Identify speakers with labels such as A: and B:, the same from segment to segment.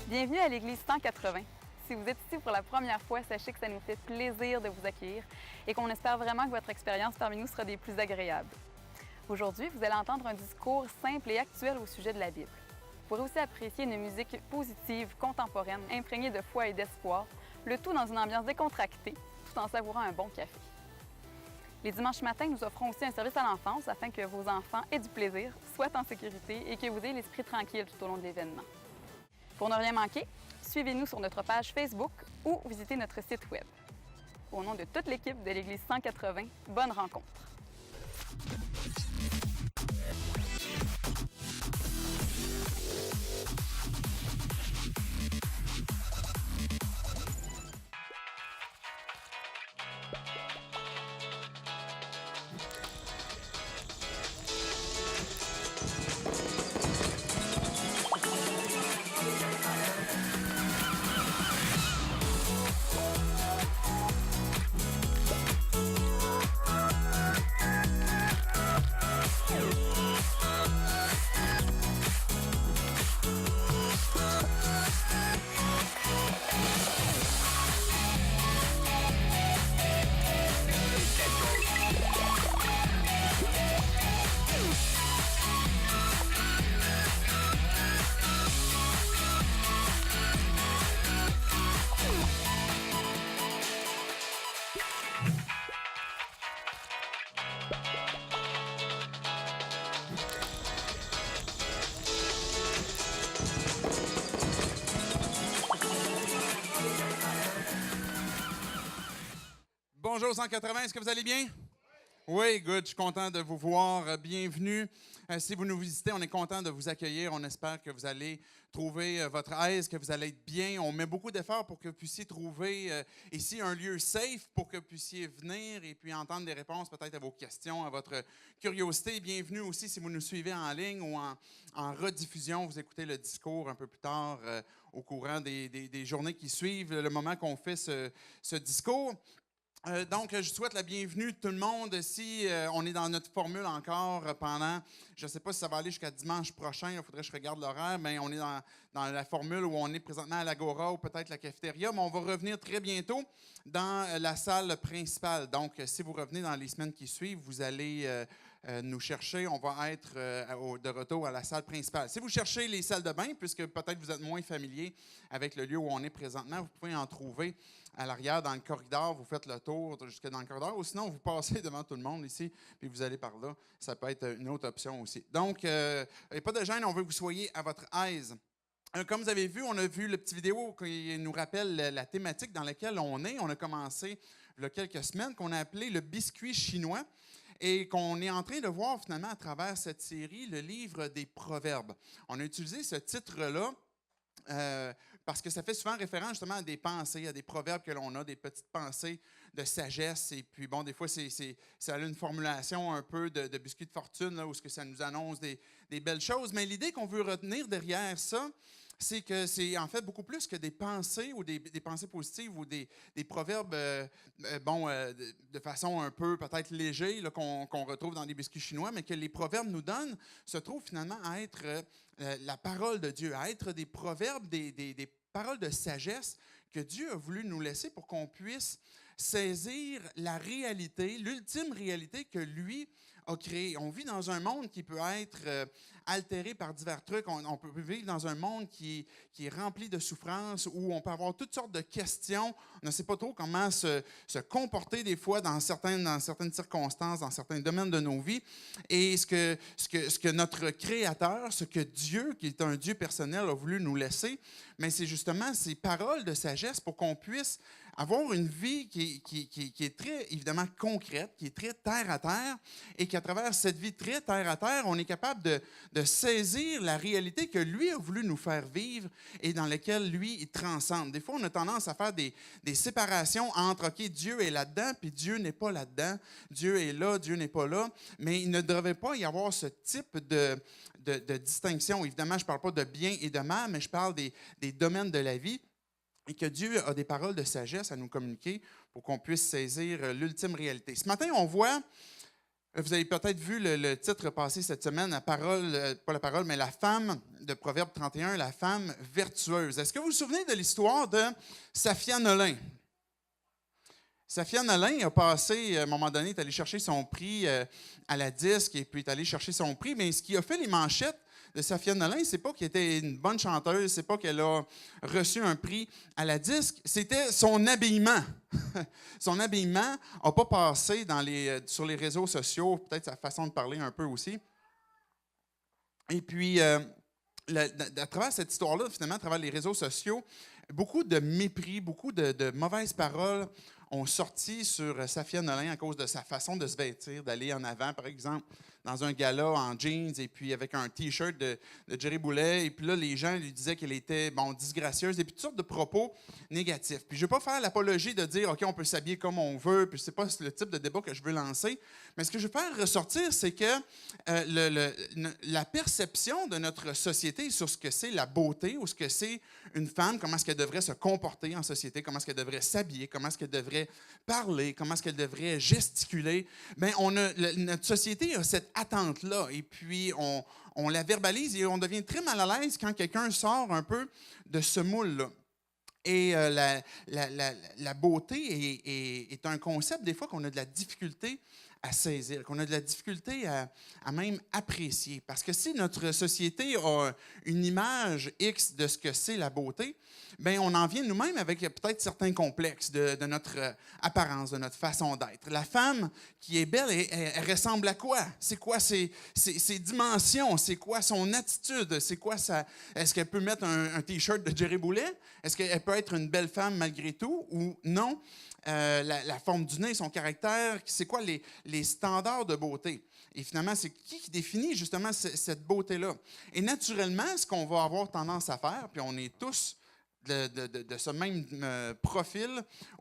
A: Bienvenue à l'Église 180. Si vous êtes ici pour la première fois, sachez que ça nous fait plaisir de vous accueillir et qu'on espère vraiment que votre expérience parmi nous sera des plus agréables. Aujourd'hui, vous allez entendre un discours simple et actuel au sujet de la Bible. Vous pourrez aussi apprécier une musique positive, contemporaine, imprégnée de foi et d'espoir, le tout dans une ambiance décontractée, tout en savourant un bon café. Les dimanches matins, nous offrons aussi un service à l'enfance afin que vos enfants aient du plaisir, soient en sécurité et que vous ayez l'esprit tranquille tout au long de l'événement. Pour ne rien manquer, suivez-nous sur notre page Facebook ou visitez notre site Web. Au nom de toute l'équipe de l'Église 180, bonne rencontre!
B: Bonjour 180, est-ce que vous allez bien? Oui, good, je suis content de vous voir. Bienvenue. Si vous nous visitez, on est content de vous accueillir. On espère que vous allez trouver votre aise, que vous allez être bien. On met beaucoup d'efforts pour que vous puissiez trouver ici un lieu safe pour que vous puissiez venir et puis entendre des réponses peut-être à vos questions, à votre curiosité. Bienvenue aussi si vous nous suivez en ligne ou en rediffusion. Vous écoutez le discours un peu plus tard au courant des journées qui suivent le moment qu'on fait ce discours. Donc, je souhaite la bienvenue de tout le monde. Si on est dans notre formule encore pendant, je ne sais pas si ça va aller jusqu'à dimanche prochain, il faudrait que je regarde l'horaire, mais on est dans la formule où on est présentement à l'Agora ou peut-être la cafétéria, mais on va revenir très bientôt dans la salle principale. Donc, si vous revenez dans les semaines qui suivent, vous allez nous chercher. On va être de retour à la salle principale. Si vous cherchez les salles de bain, puisque peut-être vous êtes moins familier avec le lieu où on est présentement, vous pouvez en trouver à l'arrière, dans le corridor. Vous faites le tour jusque dans le corridor, ou sinon, vous passez devant tout le monde ici, puis vous allez par là. Ça peut être une autre option aussi. Donc, il n'y a pas de gêne, on veut que vous soyez à votre aise. Comme vous avez vu, on a vu le petit vidéo qui nous rappelle la thématique dans laquelle on est. On a commencé il y a quelques semaines, qu'on a appelé le biscuit chinois, et qu'on est en train de voir finalement à travers cette série le livre des Proverbes. On a utilisé ce titre-là parce que ça fait souvent référence justement à des pensées, à des proverbes que l'on a, des petites pensées de sagesse. Et puis, bon, des fois, ça a une formulation un peu de biscuit de fortune, là, où ce que ça nous annonce des belles choses. Mais l'idée qu'on veut retenir derrière ça, c'est que c'est en fait beaucoup plus que des pensées ou des pensées positives ou des proverbes de façon un peu peut-être léger là, qu'on retrouve dans les biscuits chinois, mais que les proverbes nous donnent se trouvent finalement à être la parole de Dieu, à être des proverbes, des paroles de sagesse que Dieu a voulu nous laisser pour qu'on puisse saisir la réalité, l'ultime réalité que lui a créée. On vit dans un monde qui peut être altéré par divers trucs. On peut vivre dans un monde qui est rempli de souffrances, où on peut avoir toutes sortes de questions. On ne sait pas trop comment se comporter des fois dans certaines circonstances, dans certains domaines de nos vies. Et ce que notre Créateur, ce que Dieu, qui est un Dieu personnel, a voulu nous laisser, mais c'est justement ces paroles de sagesse pour qu'on puisse avoir une vie qui est très, évidemment, concrète, qui est très terre à terre, et qu'à travers cette vie très terre à terre, on est capable de saisir la réalité que lui a voulu nous faire vivre et dans laquelle lui, il transcende. Des fois, on a tendance à faire des séparations entre, OK, Dieu est là-dedans, puis Dieu n'est pas là-dedans. Dieu est là, Dieu n'est pas là. Mais il ne devrait pas y avoir ce type de distinction. Évidemment, je ne parle pas de bien et de mal, mais je parle des domaines de la vie. Et que Dieu a des paroles de sagesse à nous communiquer pour qu'on puisse saisir l'ultime réalité. Ce matin, on voit Vous avez peut-être vu le titre passer cette semaine, la parole, pas la parole, mais la femme de Proverbe 31, la femme vertueuse. Est-ce que vous vous souvenez de l'histoire de Safia Nolin? Safia Nolin a passé, à un moment donné, est allée chercher son prix à la disque et puis est allée chercher son prix, mais ce qui a fait les manchettes de Safia Nolin, c'est pas qu'elle était une bonne chanteuse, c'est pas qu'elle a reçu un prix à la disque, c'était son habillement. Son habillement n'a pas passé sur les réseaux sociaux, peut-être sa façon de parler un peu aussi. Et puis, à travers cette histoire-là, finalement, à travers les réseaux sociaux, beaucoup de mépris, beaucoup de mauvaises paroles ont sorti sur Safia Nolin à cause de sa façon de se vêtir, d'aller en avant, par exemple, dans un gala en jeans et puis avec un T-shirt de Jerry Boulet. Et puis là, les gens lui disaient qu'elle était, disgracieuse et puis toutes sortes de propos négatifs. Puis je ne veux pas faire l'apologie de dire, OK, on peut s'habiller comme on veut, puis c'est pas le type de débat que je veux lancer. Mais ce que je veux faire ressortir, c'est que la perception de notre société sur ce que c'est la beauté ou ce que c'est une femme, comment est-ce qu'elle devrait se comporter en société, comment est-ce qu'elle devrait s'habiller, comment est-ce qu'elle devrait parler, comment est-ce qu'elle devrait gesticuler, bien, notre société a cette attente-là et puis on la verbalise et on devient très mal à l'aise quand quelqu'un sort un peu de ce moule-là. Et la beauté est un concept, des fois, qu'on a de la difficulté à saisir, qu'on a de la difficulté à même apprécier. Parce que si notre société a une image X de ce que c'est la beauté, bien, on en vient nous-mêmes avec peut-être certains complexes de notre apparence, de notre façon d'être. La femme qui est belle, elle ressemble à quoi? C'est quoi ses dimensions? C'est quoi son attitude? C'est quoi est-ce qu'elle peut mettre un T-shirt de Jerry Boulet? Est-ce qu'elle peut être une belle femme malgré tout ou non? La forme du nez, son caractère, c'est quoi les standards de beauté? Et finalement, c'est qui définit justement cette beauté-là? Et naturellement, ce qu'on va avoir tendance à faire, puis on est tous de ce même profil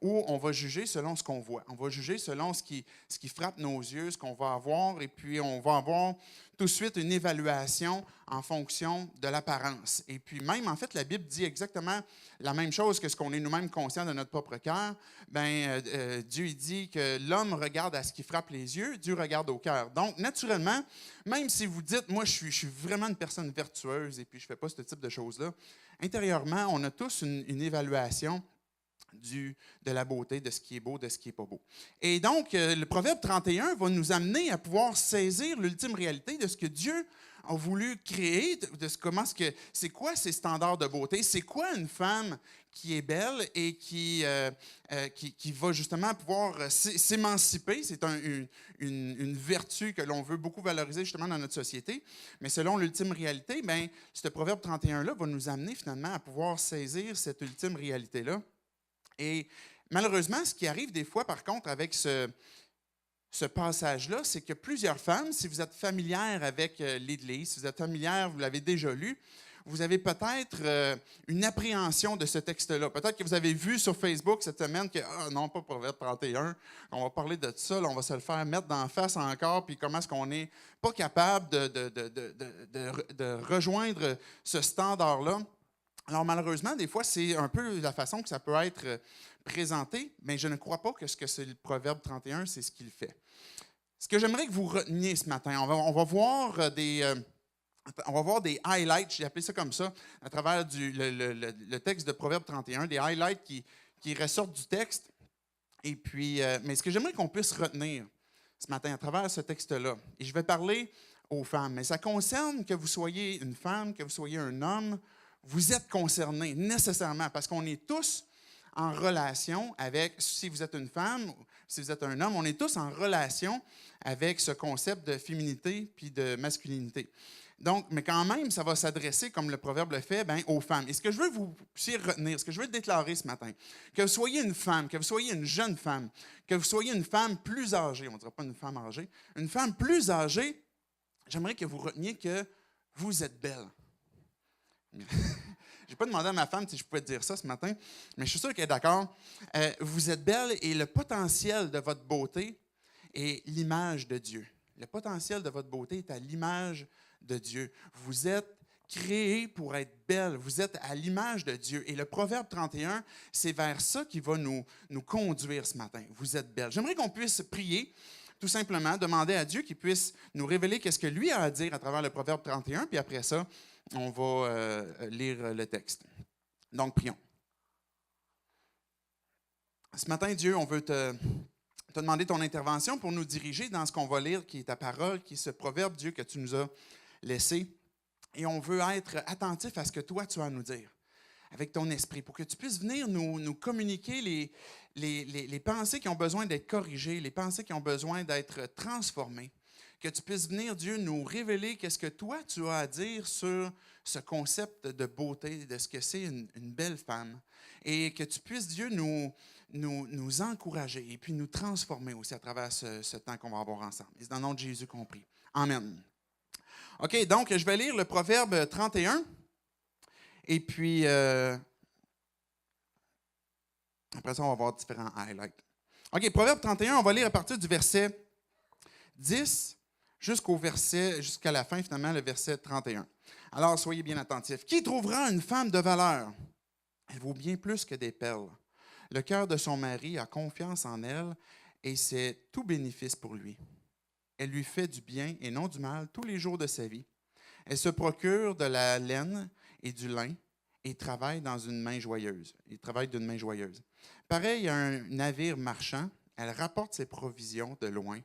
B: où on va juger selon ce qu'on voit. On va juger selon ce qui frappe nos yeux, ce qu'on va avoir, et puis on va avoir tout de suite une évaluation en fonction de l'apparence. Et puis même, en fait, la Bible dit exactement la même chose que ce qu'on est nous-mêmes conscients de notre propre cœur. Dieu il dit que l'homme regarde à ce qui frappe les yeux, Dieu regarde au cœur. Donc, naturellement, même si vous dites, moi, je suis vraiment une personne vertueuse et puis je ne fais pas ce type de choses-là, intérieurement, on a tous une évaluation de la beauté, de ce qui est beau, de ce qui n'est pas beau. Et donc, le Proverbe 31 va nous amener à pouvoir saisir l'ultime réalité de ce que Dieu a voulu créer, c'est quoi ces standards de beauté, c'est quoi une femme qui est belle et qui va justement pouvoir s'émanciper. C'est une vertu que l'on veut beaucoup valoriser justement dans notre société. Mais selon l'ultime réalité, bien, ce Proverbe 31-là va nous amener finalement à pouvoir saisir cette ultime réalité-là. Et malheureusement, ce qui arrive des fois, par contre, avec ce passage-là, c'est que plusieurs femmes, si vous êtes familière avec l'Église, si vous êtes familière, vous l'avez déjà lu, vous avez peut-être une appréhension de ce texte-là. Peut-être que vous avez vu sur Facebook cette semaine que, non, pas Proverbe 31, on va parler de ça, là, on va se le faire mettre d'en face encore, puis comment est-ce qu'on n'est pas capable de rejoindre ce standard-là. Alors, malheureusement, des fois, c'est un peu la façon que ça peut être présenté, mais je ne crois pas que ce que c'est le Proverbe 31, c'est ce qu'il fait. Ce que j'aimerais que vous reteniez ce matin, on va voir des highlights, j'ai appelé ça comme ça, à travers le texte de Proverbe 31, des highlights qui ressortent du texte. Et puis, mais ce que j'aimerais qu'on puisse retenir ce matin à travers ce texte-là, et je vais parler aux femmes, mais ça concerne que vous soyez une femme, que vous soyez un homme, vous êtes concernés nécessairement parce qu'on est tous en relation avec, si vous êtes une femme, si vous êtes un homme, on est tous en relation avec ce concept de féminité puis de masculinité. Donc, mais quand même, ça va s'adresser, comme le proverbe le fait, aux femmes. Et ce que je veux que vous puissiez retenir, ce que je veux déclarer ce matin, que vous soyez une femme, que vous soyez une jeune femme, que vous soyez une femme plus âgée, on ne dira pas une femme âgée, une femme plus âgée, j'aimerais que vous reteniez que vous êtes belle. Je n'ai pas demandé à ma femme si je pouvais dire ça ce matin, mais je suis sûr qu'elle est d'accord. Vous êtes belle et le potentiel de votre beauté est l'image de Dieu. Le potentiel de votre beauté est à l'image de Dieu. Vous êtes créée pour être belle. Vous êtes à l'image de Dieu. Et le Proverbe 31, c'est vers ça qui va nous conduire ce matin. Vous êtes belle. J'aimerais qu'on puisse prier tout simplement demander à Dieu qu'il puisse nous révéler qu'est-ce que lui a à dire à travers le Proverbe 31, puis après ça, on va lire le texte. Donc, prions. Ce matin, Dieu, on veut te demander ton intervention pour nous diriger dans ce qu'on va lire, qui est ta parole, qui est ce proverbe, Dieu, que tu nous as laissé. Et on veut être attentif à ce que toi, tu as à nous dire, avec ton esprit, pour que tu puisses venir nous communiquer les pensées qui ont besoin d'être corrigées, les pensées qui ont besoin d'être transformées. Que tu puisses venir, Dieu, nous révéler qu'est-ce que toi, tu as à dire sur ce concept de beauté, de ce que c'est une belle femme. Et que tu puisses, Dieu, nous encourager et puis nous transformer aussi à travers ce temps qu'on va avoir ensemble. Et c'est dans le nom de Jésus qu'on prie. Amen. OK, donc je vais lire le Proverbe 31. Et puis, après ça, on va voir différents highlights. OK, Proverbe 31, on va lire à partir du verset 10 jusqu'à la fin, finalement, le verset 31. Alors, soyez bien attentifs. Qui trouvera une femme de valeur? Elle vaut bien plus que des perles. Le cœur de son mari a confiance en elle et c'est tout bénéfice pour lui. Elle lui fait du bien et non du mal tous les jours de sa vie. Elle se procure de la laine et du lin et travaille d'une main joyeuse. Pareil à un navire marchand, elle rapporte ses provisions de loin.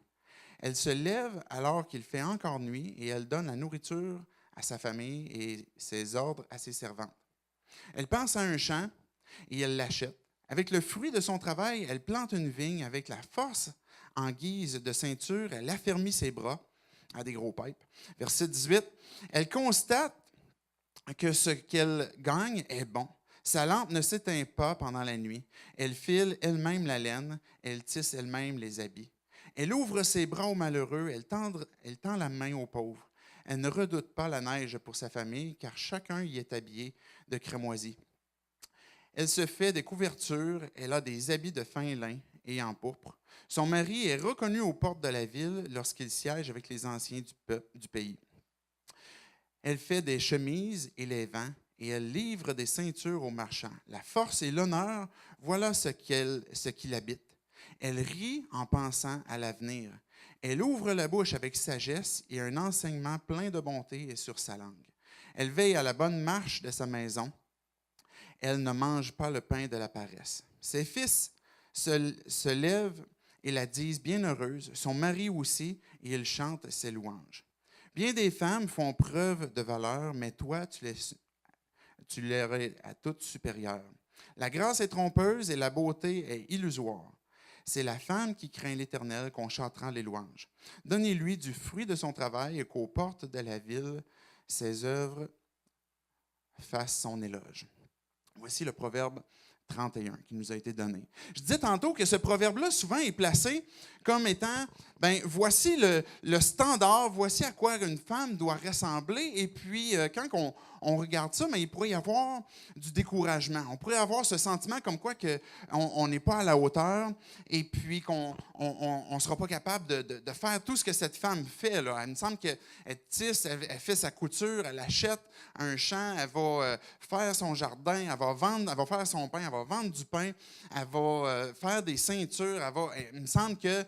B: Elle se lève alors qu'il fait encore nuit et elle donne la nourriture à sa famille et ses ordres à ses servantes. Elle pense à un champ et elle l'achète. Avec le fruit de son travail, elle plante une vigne. Avec la force en guise de ceinture, elle affermit ses bras à des gros pipes. Verset 18, elle constate que ce qu'elle gagne est bon. Sa lampe ne s'éteint pas pendant la nuit. Elle file elle-même la laine, elle tisse elle-même les habits. Elle ouvre ses bras aux malheureux, elle tend la main aux pauvres. Elle ne redoute pas la neige pour sa famille, car chacun y est habillé de cramoisi. Elle se fait des couvertures, elle a des habits de fin lin et en pourpre. Son mari est reconnu aux portes de la ville lorsqu'il siège avec les anciens du pays. Elle fait des chemises et les vend, et elle livre des ceintures aux marchands. La force et l'honneur, voilà ce qui l'habite. Elle rit en pensant à l'avenir. Elle ouvre la bouche avec sagesse et un enseignement plein de bonté est sur sa langue. Elle veille à la bonne marche de sa maison. Elle ne mange pas le pain de la paresse. Ses fils se lèvent et la disent bienheureuse, son mari aussi, et il chante ses louanges. Bien des femmes font preuve de valeur, mais toi, tu leur es à toute supérieure. La grâce est trompeuse et la beauté est illusoire. C'est la femme qui craint l'Éternel qu'on chantera les louanges. Donnez-lui du fruit de son travail et qu'aux portes de la ville, ses œuvres fassent son éloge. Voici le Proverbe 31 qui nous a été donné. Je disais tantôt que ce proverbe-là, souvent, est placé comme étant, voici le standard, voici à quoi une femme doit ressembler. Et puis, quand on regarde ça, il pourrait y avoir du découragement. On pourrait avoir ce sentiment comme quoi on n'est pas à la hauteur et puis qu'on ne sera pas capable de faire tout ce que cette femme fait. Là. Il me semble qu'elle tisse, elle fait sa couture, elle achète un champ, elle va faire son jardin, elle va faire son pain, elle va vendre du pain, elle va faire des ceintures, il me semble qu'elle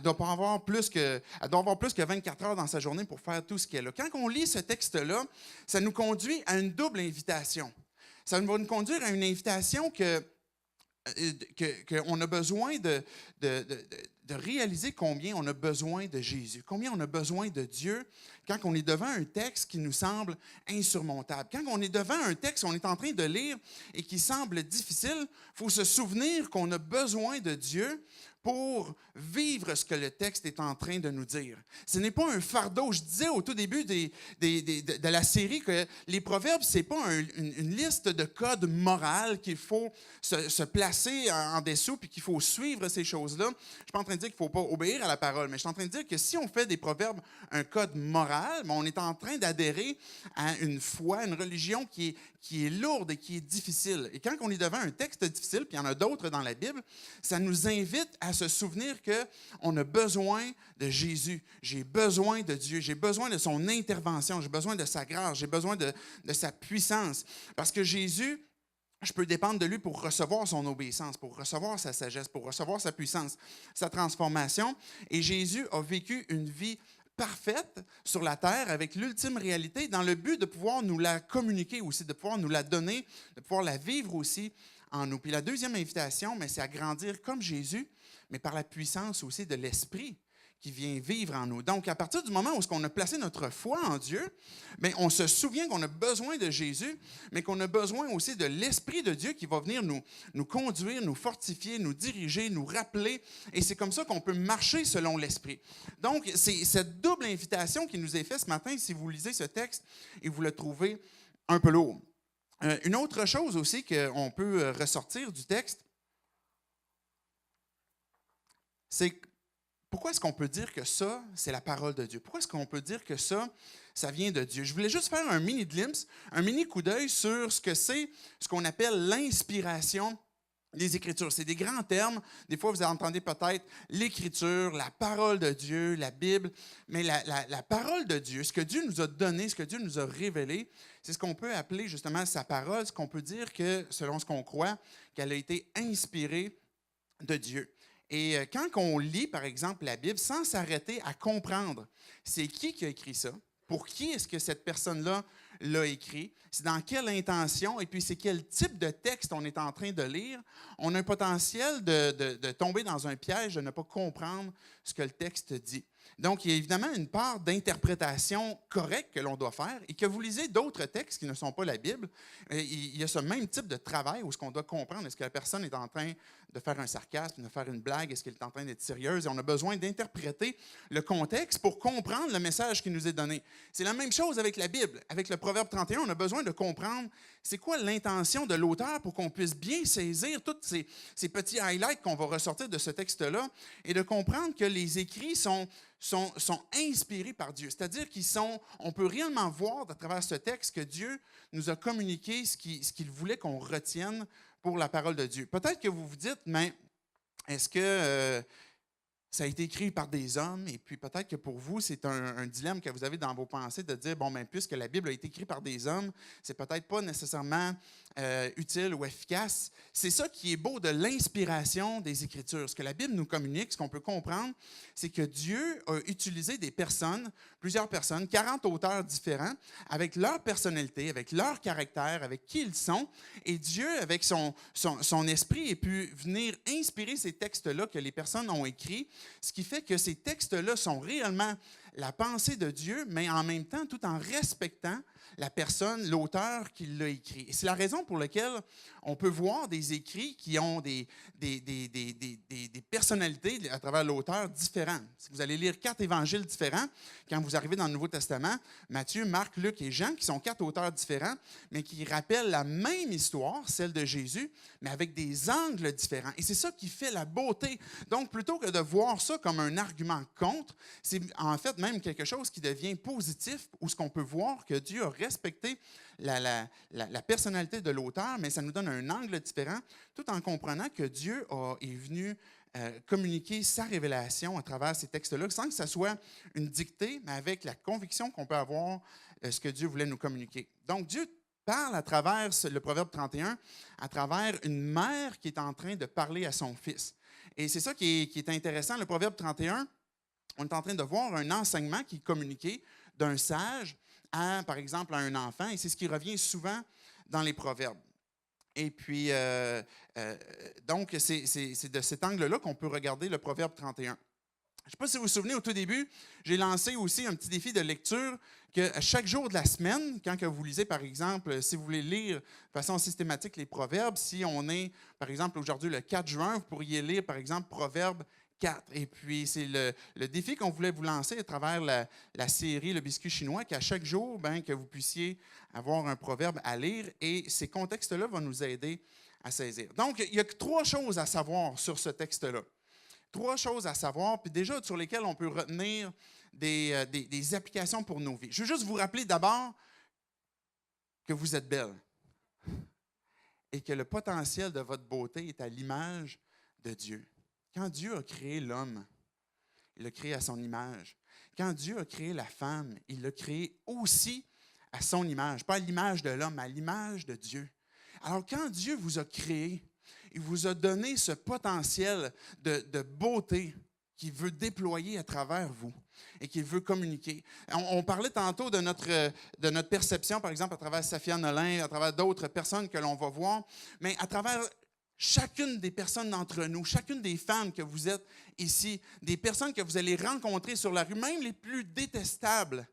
B: doit avoir plus que 24 heures dans sa journée pour faire tout ce qu'elle a. Quand on lit ce texte-là, ça nous conduit à une double invitation. Ça va nous conduire à une invitation qu'on a besoin de réaliser combien on a besoin de Jésus, combien on a besoin de Dieu quand on est devant un texte qui nous semble insurmontable. Quand on est devant un texte qu'on est en train de lire et qui semble difficile, il faut se souvenir qu'on a besoin de Dieu pour vivre ce que le texte est en train de nous dire. Ce n'est pas un fardeau. Je disais au tout début de la série que les proverbes, ce n'est pas une liste de codes moraux qu'il faut se placer en dessous puis qu'il faut suivre ces choses-là. Je ne suis pas en train de dire qu'il ne faut pas obéir à la parole, mais je suis en train de dire que si on fait des proverbes un code moral, on est en train d'adhérer à une foi, une religion qui est lourde et qui est difficile. Et quand on est devant un texte difficile, puis il y en a d'autres dans la Bible, ça nous invite à se souvenir qu'on a besoin de Jésus. J'ai besoin de Dieu. J'ai besoin de son intervention. J'ai besoin de sa grâce. J'ai besoin de sa puissance. Parce que Jésus je peux dépendre de lui pour recevoir son obéissance, pour recevoir sa sagesse, pour recevoir sa puissance, sa transformation. Et Jésus a vécu une vie parfaite sur la terre avec l'ultime réalité dans le but de pouvoir nous la communiquer aussi, de pouvoir nous la donner, de pouvoir la vivre aussi en nous. Puis la deuxième invitation, c'est à grandir comme Jésus, mais par la puissance aussi de l'Esprit qui vient vivre en nous. Donc, à partir du moment où on a placé notre foi en Dieu, on se souvient qu'on a besoin de Jésus, mais qu'on a besoin aussi de l'Esprit de Dieu qui va venir nous conduire, nous fortifier, nous diriger, nous rappeler. Et c'est comme ça qu'on peut marcher selon l'Esprit. Donc, c'est cette double invitation qui nous est faite ce matin, si vous lisez ce texte et vous le trouvez un peu lourd. Une autre chose aussi qu'on peut ressortir du texte, c'est pourquoi est-ce qu'on peut dire que ça, c'est la parole de Dieu? Pourquoi est-ce qu'on peut dire que ça vient de Dieu? Je voulais juste faire un mini glimpse, un mini coup d'œil sur ce que c'est, ce qu'on appelle l'inspiration des Écritures. C'est des grands termes. Des fois, vous entendez peut-être l'Écriture, la parole de Dieu, la Bible. Mais la parole de Dieu, ce que Dieu nous a donné, ce que Dieu nous a révélé, c'est ce qu'on peut appeler justement sa parole, ce qu'on peut dire que, selon ce qu'on croit, qu'elle a été inspirée de Dieu. Et quand on lit, par exemple, la Bible, sans s'arrêter à comprendre c'est qui a écrit ça, pour qui est-ce que cette personne-là l'a écrit, c'est dans quelle intention, et puis c'est quel type de texte on est en train de lire, on a un potentiel de tomber dans un piège, de ne pas comprendre ce que le texte dit. Donc, il y a évidemment une part d'interprétation correcte que l'on doit faire, et que vous lisez d'autres textes qui ne sont pas la Bible, il y a ce même type de travail où ce qu'on doit comprendre, est-ce que la personne est en train de faire un sarcasme, de faire une blague, est-ce qu'elle est en train d'être sérieuse, et on a besoin d'interpréter le contexte pour comprendre le message qui nous est donné. C'est la même chose avec la Bible. Avec le Proverbe 31, on a besoin de comprendre c'est quoi l'intention de l'auteur pour qu'on puisse bien saisir tous ces petits highlights qu'on va ressortir de ce texte-là et de comprendre que les écrits sont inspirés par Dieu. C'est-à-dire on peut réellement voir à travers ce texte que Dieu nous a communiqué ce qu'il voulait qu'on retienne pour la parole de Dieu. Peut-être que vous vous dites, mais est-ce que ça a été écrit par des hommes? Et puis peut-être que pour vous, c'est un dilemme que vous avez dans vos pensées de dire, puisque la Bible a été écrite par des hommes, c'est peut-être pas nécessairement utile ou efficace. C'est ça qui est beau de l'inspiration des Écritures. Ce que la Bible nous communique, ce qu'on peut comprendre, c'est que Dieu a utilisé des personnes, plusieurs personnes, 40 auteurs différents, avec leur personnalité, avec leur caractère, avec qui ils sont. Et Dieu, avec son esprit, a pu venir inspirer ces textes-là que les personnes ont écrits, ce qui fait que ces textes-là sont réellement la pensée de Dieu, mais en même temps, tout en respectant la personne, l'auteur qui l'a écrit. Et c'est la raison pour laquelle on peut voir des écrits qui ont des personnalités à travers l'auteur différentes. Si vous allez lire 4 évangiles différents, quand vous arrivez dans le Nouveau Testament, Matthieu, Marc, Luc et Jean, qui sont 4 auteurs différents, mais qui rappellent la même histoire, celle de Jésus, mais avec des angles différents. Et c'est ça qui fait la beauté. Donc, plutôt que de voir ça comme un argument contre, c'est en fait même quelque chose qui devient positif, où ce qu'on peut voir que Dieu a respecté la personnalité de l'auteur, mais ça nous donne un angle différent, tout en comprenant que Dieu est venu communiquer sa révélation à travers ces textes-là, sans que ça soit une dictée, mais avec la conviction qu'on peut avoir ce que Dieu voulait nous communiquer. Donc, Dieu parle à travers le Proverbe 31, à travers une mère qui est en train de parler à son fils. Et c'est ça qui est intéressant. Le Proverbe 31, on est en train de voir un enseignement qui est communiqué d'un sage par exemple, à un enfant, et c'est ce qui revient souvent dans les proverbes. Et puis, donc, c'est de cet angle-là qu'on peut regarder le Proverbe 31. Je ne sais pas si vous vous souvenez, au tout début, j'ai lancé aussi un petit défi de lecture que chaque jour de la semaine, quand que vous lisez, par exemple, si vous voulez lire de façon systématique les proverbes, si on est, par exemple, aujourd'hui le 4 juin, vous pourriez lire, par exemple, Proverbe 4. Et puis, c'est le défi qu'on voulait vous lancer à travers la série Le Biscuit chinois, qu'à chaque jour, que vous puissiez avoir un proverbe à lire. Et ces contextes-là vont nous aider à saisir. Donc, il y a 3 choses à savoir sur ce texte-là. 3 choses à savoir, puis déjà sur lesquelles on peut retenir des applications pour nos vies. Je veux juste vous rappeler d'abord que vous êtes belle et que le potentiel de votre beauté est à l'image de Dieu. Quand Dieu a créé l'homme, il l'a créé à son image. Quand Dieu a créé la femme, il l'a créé aussi à son image. Pas à l'image de l'homme, mais à l'image de Dieu. Alors, quand Dieu vous a créé, il vous a donné ce potentiel de beauté qu'il veut déployer à travers vous et qu'il veut communiquer. On parlait tantôt de notre perception, par exemple, à travers Safia Nolin, à travers d'autres personnes que l'on va voir, mais à travers chacune des personnes d'entre nous, chacune des femmes que vous êtes ici, des personnes que vous allez rencontrer sur la rue, même les plus détestables,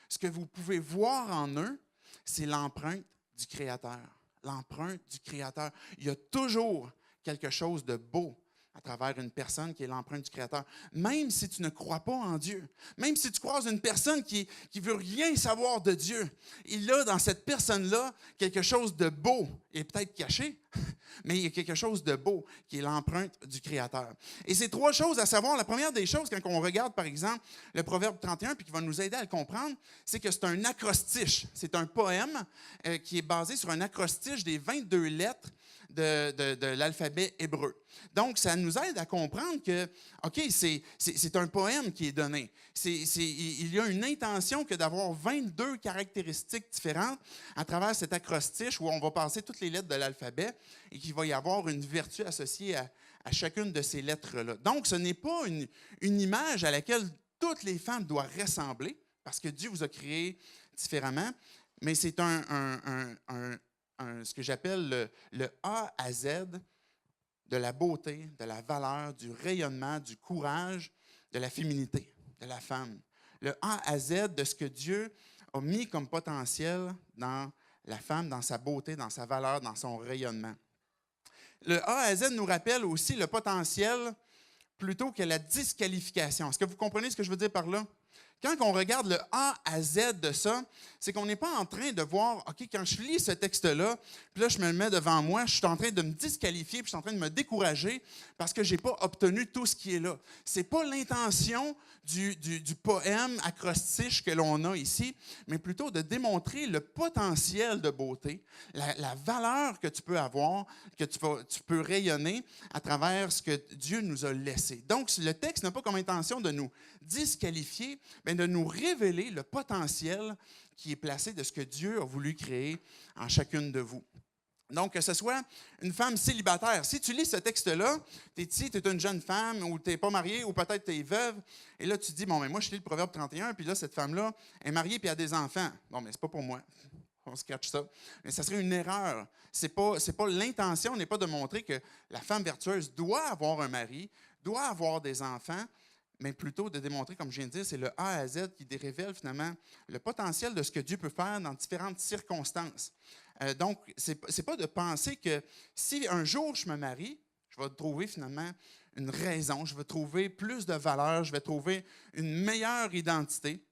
B: ce que vous pouvez voir en eux, c'est l'empreinte du Créateur. L'empreinte du Créateur. Il y a toujours quelque chose de beau à travers une personne qui est l'empreinte du Créateur. Même si tu ne crois pas en Dieu, même si tu croises une personne qui ne veut rien savoir de Dieu, il y a dans cette personne-là quelque chose de beau, et peut-être caché, mais il y a quelque chose de beau qui est l'empreinte du Créateur. Et c'est trois choses à savoir. La première des choses, quand on regarde, par exemple, le Proverbe 31, puis qui va nous aider à le comprendre, c'est que c'est un acrostiche. C'est un poème qui est basé sur un acrostiche des 22 lettres de l'alphabet hébreu. Donc, ça nous aide à comprendre que, OK, c'est un poème qui est donné. Il y a une intention que d'avoir 22 caractéristiques différentes à travers cet acrostiche où on va passer toutes les lettres de l'alphabet et qu'il va y avoir une vertu associée à chacune de ces lettres-là. Donc, ce n'est pas une image à laquelle toutes les femmes doivent ressembler parce que Dieu vous a créé différemment, mais c'est ce que j'appelle le A à Z de la beauté, de la valeur, du rayonnement, du courage, de la féminité, de la femme. Le A à Z de ce que Dieu a mis comme potentiel dans la femme, dans sa beauté, dans sa valeur, dans son rayonnement. Le A à Z nous rappelle aussi le potentiel plutôt que la disqualification. Est-ce que vous comprenez ce que je veux dire par là? Quand on regarde le A à Z de ça, c'est qu'on n'est pas en train de voir, OK, quand je lis ce texte-là, puis là, je me le mets devant moi, je suis en train de me disqualifier, puis je suis en train de me décourager parce que je n'ai pas obtenu tout ce qui est là. Ce n'est pas l'intention du poème acrostiche que l'on a ici, mais plutôt de démontrer le potentiel de beauté, la valeur que tu peux avoir, que tu peux rayonner à travers ce que Dieu nous a laissé. Donc, le texte n'a pas comme intention de nous disqualifier, mais de nous révéler le potentiel qui est placé de ce que Dieu a voulu créer en chacune de vous. Donc, que ce soit une femme célibataire. Si tu lis ce texte-là, tu es ici, tu es une jeune femme, ou tu n'es pas mariée, ou peut-être tu es veuve, et là, tu te dis, bon, mais moi, je lis le Proverbe 31, puis là, cette femme-là est mariée puis a des enfants. Bon, mais c'est pas pour moi. On se catch ça. Mais ça serait une erreur. C'est pas l'intention n'est pas de montrer que la femme vertueuse doit avoir un mari, doit avoir des enfants, mais plutôt de démontrer, comme je viens de dire, c'est le A à Z qui révèle finalement le potentiel de ce que Dieu peut faire dans différentes circonstances. Donc, ce n'est pas de penser que si un jour je me marie, je vais trouver finalement une raison, je vais trouver plus de valeur, je vais trouver une meilleure identité.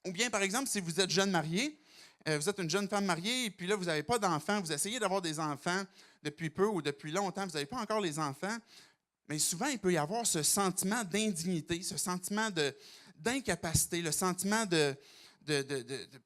B: Ou bien, par exemple, si vous êtes jeune marié, vous êtes une jeune femme mariée et puis là, vous n'avez pas d'enfants, vous essayez d'avoir des enfants depuis peu ou depuis longtemps, vous n'avez pas encore les enfants, mais souvent, il peut y avoir ce sentiment d'indignité, ce sentiment d'incapacité, le sentiment de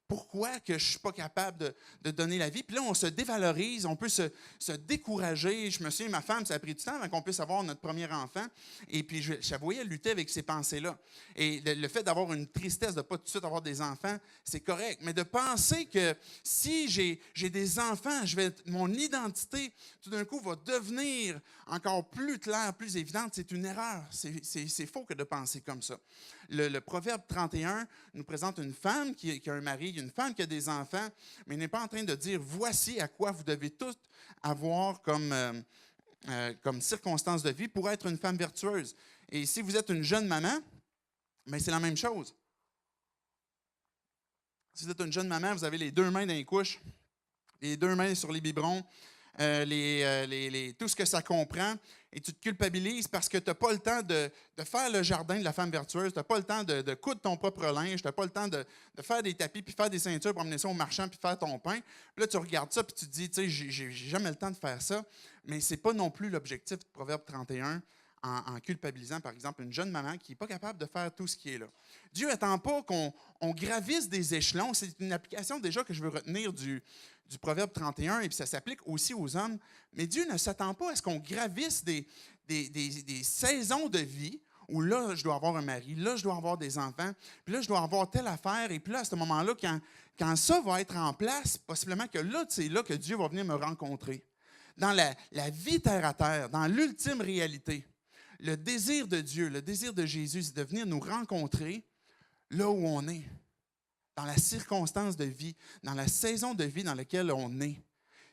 B: pourquoi que je ne suis pas capable de donner la vie. Puis là, on se dévalorise, on peut se décourager. Je me souviens, ma femme, ça a pris du temps avant qu'on puisse avoir notre premier enfant. Et puis, je la voyais lutter avec ces pensées-là. Et le fait d'avoir une tristesse de ne pas tout de suite avoir des enfants, c'est correct. Mais de penser que si j'ai des enfants, mon identité, tout d'un coup, va devenir encore plus claire, plus évidente, c'est une erreur. C'est faux que de penser comme ça. Le Proverbe 31 nous présente une femme qui a un mari, une femme qui a des enfants, mais il n'est pas en train de dire « voici à quoi vous devez toutes avoir comme circonstance de vie pour être une femme vertueuse ». Et si vous êtes une jeune maman, bien, c'est la même chose. Si vous êtes une jeune maman, vous avez les deux mains dans les couches, les deux mains sur les biberons, tout ce que ça comprend, et tu te culpabilises parce que tu n'as pas le temps de faire le jardin de la femme vertueuse, tu n'as pas le temps de coudre ton propre linge, tu n'as pas le temps de faire des tapis, puis faire des ceintures pour amener ça au marchand, puis faire ton pain. Puis là, tu regardes ça, puis tu te dis, tu sais, j'ai jamais le temps de faire ça. Mais ce n'est pas non plus l'objectif du Proverbe 31 en culpabilisant, par exemple, une jeune maman qui n'est pas capable de faire tout ce qui est là. Dieu n'attend pas qu'on gravisse des échelons. C'est une application déjà que je veux retenir du Proverbe 31, et puis ça s'applique aussi aux hommes. Mais Dieu ne s'attend pas à ce qu'on gravisse des saisons de vie Ou là, je dois avoir un mari, là, je dois avoir des enfants, puis là, je dois avoir telle affaire. Et puis là, à ce moment-là, quand ça va être en place, possiblement que là, c'est là que Dieu va venir me rencontrer. Dans la vie terre à terre, dans l'ultime réalité, le désir de Dieu, le désir de Jésus, c'est de venir nous rencontrer là où on est, dans la circonstance de vie, dans la saison de vie dans laquelle on est.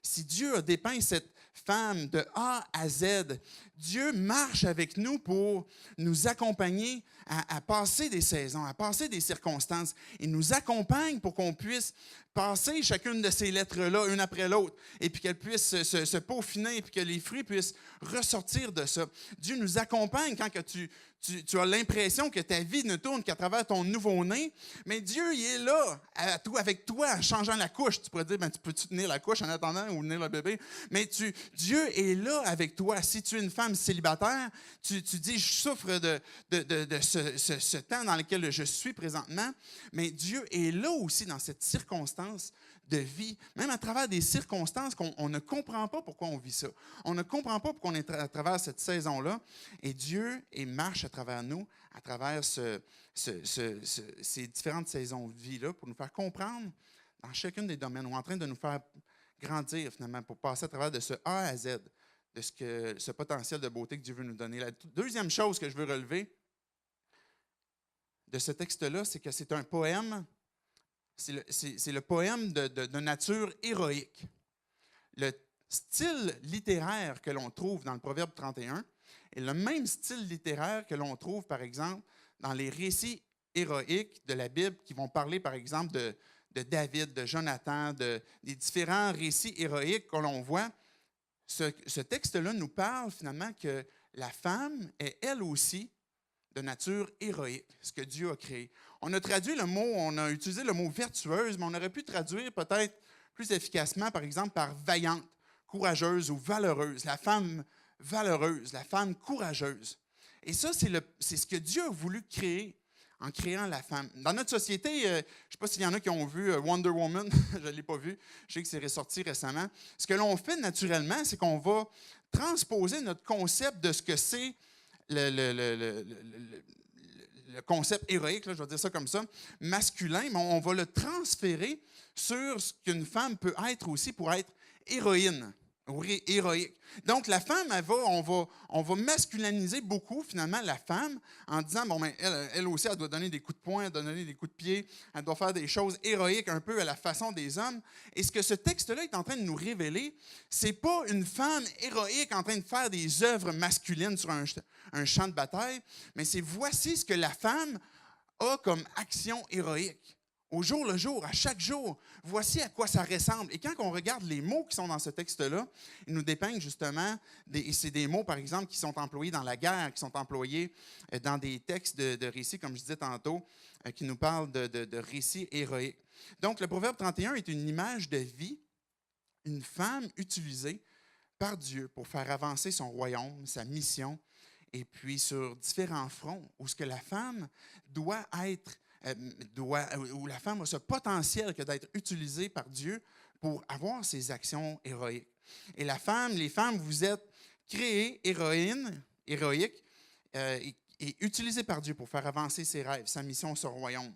B: Si Dieu a dépeint cette femme de A à Z, Dieu marche avec nous pour nous accompagner à passer des saisons, à passer des circonstances. Il nous accompagne pour qu'on puisse passer chacune de ces lettres-là, une après l'autre, et puis qu'elles puissent se peaufiner, et puis que les fruits puissent ressortir de ça. Dieu nous accompagne quand que tu as l'impression que ta vie ne tourne qu'à travers ton nouveau-né, mais Dieu, il est là avec toi en changeant la couche. Tu pourrais dire, tu peux-tu tenir la couche en attendant ou tenir le bébé? Mais Dieu est là avec toi. Si tu es une femme célibataire, tu dis, je souffre de ce temps dans lequel je suis présentement, mais Dieu est là aussi dans cette circonstance de vie, même à travers des circonstances qu'on ne comprend pas pourquoi on vit ça. On ne comprend pas pourquoi on est à travers cette saison-là. Et Dieu marche à travers nous, à travers ces différentes saisons de vie-là, pour nous faire comprendre dans chacun des domaines, ou en train de nous faire grandir finalement, pour passer à travers de ce A à Z, de ce potentiel de beauté que Dieu veut nous donner. La deuxième chose que je veux relever de ce texte-là, c'est que c'est un poème. C'est le poème de nature héroïque. Le style littéraire que l'on trouve dans le Proverbe 31 est le même style littéraire que l'on trouve, par exemple, dans les récits héroïques de la Bible qui vont parler, par exemple, de David, de Jonathan, des différents récits héroïques que l'on voit. Ce texte-là nous parle finalement que la femme est elle aussi de nature héroïque, ce que Dieu a créé. On a traduit le mot, on a utilisé le mot vertueuse, mais on aurait pu traduire peut-être plus efficacement, par exemple, par vaillante, courageuse ou valeureuse. La femme valeureuse, la femme courageuse. Et ça, c'est ce que Dieu a voulu créer en créant la femme. Dans notre société, je ne sais pas s'il y en a qui ont vu Wonder Woman, je ne l'ai pas vu, je sais que c'est ressorti récemment. Ce que l'on fait naturellement, c'est qu'on va transposer notre concept de ce que c'est le concept héroïque, là, je vais dire ça comme ça, masculin, mais on va le transférer sur ce qu'une femme peut être aussi pour être héroïne, ou héroïque. Donc, la femme, on va masculiniser beaucoup, finalement, la femme, en disant, bon, ben, elle aussi, elle doit donner des coups de poing, elle doit donner des coups de pied, elle doit faire des choses héroïques un peu à la façon des hommes. Et ce que ce texte-là est en train de nous révéler, c'est pas une femme héroïque en train de faire des œuvres masculines sur un champ de bataille, mais c'est voici ce que la femme a comme action héroïque. Au jour le jour, à chaque jour, voici à quoi ça ressemble. Et quand on regarde les mots qui sont dans ce texte-là, ils nous dépeignent justement, c'est des mots, par exemple, qui sont employés dans la guerre, qui sont employés dans des textes de récits, comme je disais tantôt, qui nous parlent de récits héroïques. Donc, le Proverbe 31 est une image de vie, une femme utilisée par Dieu pour faire avancer son royaume, sa mission, et puis sur différents fronts, où ce que la femme doit être où la femme a ce potentiel que d'être utilisée par Dieu pour avoir ses actions héroïques. Et les femmes, vous êtes créées héroïques, et utilisées par Dieu pour faire avancer ses rêves, sa mission sur le royaume.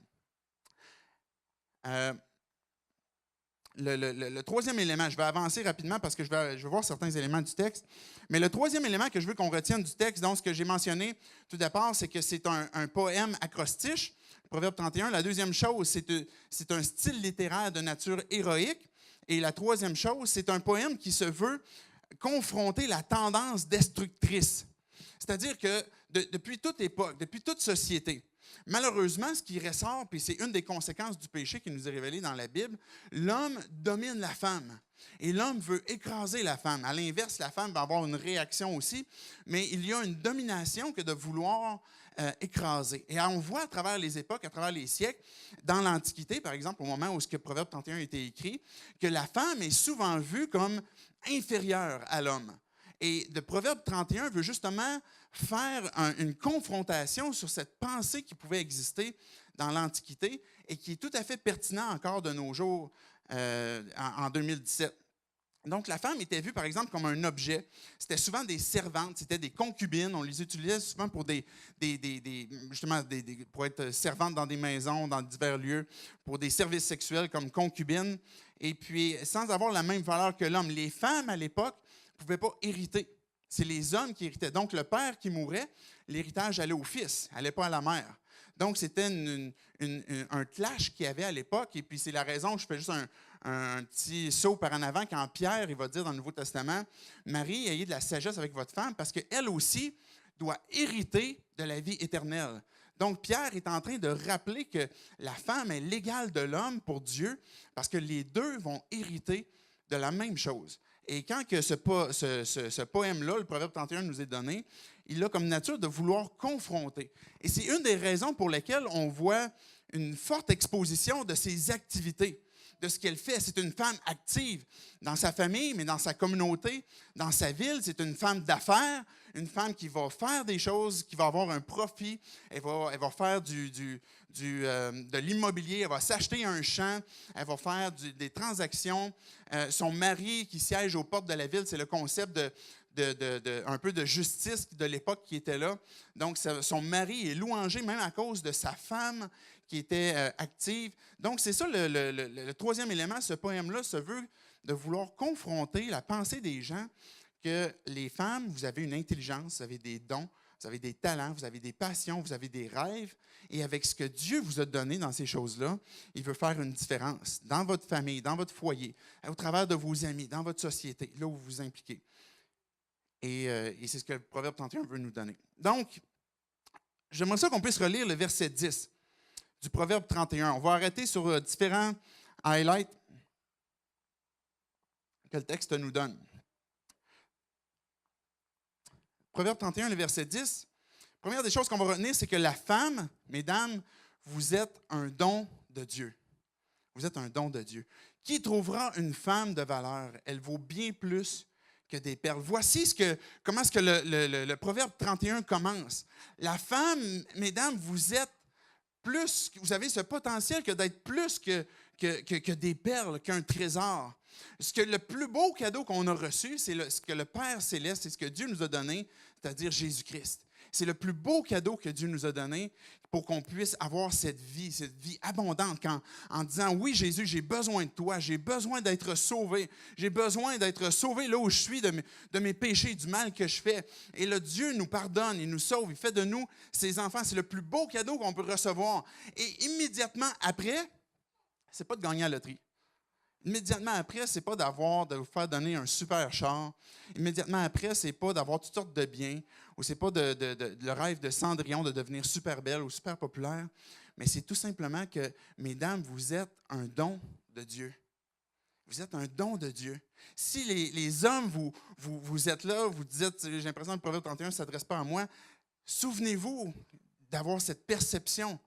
B: Le troisième élément, je vais avancer rapidement parce que je vais voir certains éléments du texte, mais le troisième élément que je veux qu'on retienne du texte, donc ce que j'ai mentionné tout d'abord, c'est que c'est un poème acrostiche, Proverbe 31. La deuxième chose, c'est un style littéraire de nature héroïque. Et la troisième chose, c'est un poème qui se veut confronter la tendance destructrice. C'est-à-dire que depuis toute époque, depuis toute société, malheureusement, ce qui ressort, puis c'est une des conséquences du péché qui nous est révélé dans la Bible, l'homme domine la femme. Et l'homme veut écraser la femme. À l'inverse, la femme va avoir une réaction aussi, mais il y a une domination que de vouloir écraser. Et on voit à travers les époques, à travers les siècles, dans l'Antiquité, par exemple, au moment où ce Proverbe 31 a été écrit, que la femme est souvent vue comme inférieure à l'homme. Et le Proverbe 31 veut justement faire une confrontation sur cette pensée qui pouvait exister dans l'Antiquité et qui est tout à fait pertinent encore de nos jours en 2017. Donc, la femme était vue, par exemple, comme un objet. C'était souvent des servantes, c'était des concubines. On les utilisait souvent pour pour être servantes dans des maisons, dans divers lieux, pour des services sexuels comme concubines. Et puis, sans avoir la même valeur que l'homme, les femmes, à l'époque, ne pouvaient pas hériter. C'est les hommes qui héritaient. Donc, le père qui mourait, l'héritage allait au fils, n'allait pas à la mère. Donc, c'était un clash qu'il y avait à l'époque. Et puis, c'est la raison, je fais juste un petit saut par en avant, quand Pierre, il va dire dans le Nouveau Testament, « Marie, ayez de la sagesse avec votre femme, parce qu'elle aussi doit hériter de la vie éternelle. » Donc, Pierre est en train de rappeler que la femme est l'égale de l'homme pour Dieu, parce que les deux vont hériter de la même chose. Et quand que ce poème-là, le Proverbe 31 nous est donné, il a comme nature de vouloir confronter. Et c'est une des raisons pour lesquelles on voit une forte exposition de ses activités, de ce qu'elle fait. C'est une femme active dans sa famille, mais dans sa communauté, dans sa ville. C'est une femme d'affaires, une femme qui va faire des choses, qui va avoir un profit. Elle va faire de l'immobilier, elle va s'acheter un champ, elle va faire des transactions. Son mari qui siège aux portes de la ville, c'est le concept un peu de justice de l'époque qui était là. Donc, son mari est louangé même à cause de sa femme qui était active. Donc, c'est ça le troisième élément. Ce poème-là se veut de vouloir confronter la pensée des gens que les femmes, vous avez une intelligence, vous avez des dons, vous avez des talents, vous avez des passions, vous avez des rêves. Et avec ce que Dieu vous a donné dans ces choses-là, il veut faire une différence dans votre famille, dans votre foyer, au travers de vos amis, dans votre société, là où vous vous impliquez. Et c'est ce que le Proverbe 31 veut nous donner. Donc, j'aimerais ça qu'on puisse relire le verset 10 du Proverbe 31. On va arrêter sur différents highlights que le texte nous donne. Proverbe 31, le verset 10. Première des choses qu'on va retenir, c'est que la femme, mesdames, vous êtes un don de Dieu. Vous êtes un don de Dieu. Qui trouvera une femme de valeur? Elle vaut bien plus que des perles. Voici comment est-ce que le Proverbe 31 commence. La femme, mesdames, vous êtes plus, vous avez ce potentiel que d'être plus que des perles, qu'un trésor. Le plus beau cadeau qu'on a reçu, c'est ce que le Père Céleste, c'est ce que Dieu nous a donné, c'est-à-dire Jésus-Christ. C'est le plus beau cadeau que Dieu nous a donné pour qu'on puisse avoir cette vie abondante en disant, oui, Jésus, j'ai besoin de toi, j'ai besoin d'être sauvé là où je suis de mes péchés, du mal que je fais. Et le Dieu nous pardonne, il nous sauve, il fait de nous ses enfants. C'est le plus beau cadeau qu'on peut recevoir. Et immédiatement après, c'est pas de gagner à la loterie. Immédiatement après, ce n'est pas de vous faire donner un super char. Immédiatement après, ce n'est pas d'avoir toutes sortes de biens, ou ce n'est pas le rêve de Cendrillon de devenir super belle ou super populaire, mais c'est tout simplement que, mesdames, vous êtes un don de Dieu. Vous êtes un don de Dieu. Si les hommes, vous êtes là, vous dites, j'ai l'impression que le Proverbe 31 ne s'adresse pas à moi, souvenez-vous d'avoir cette perception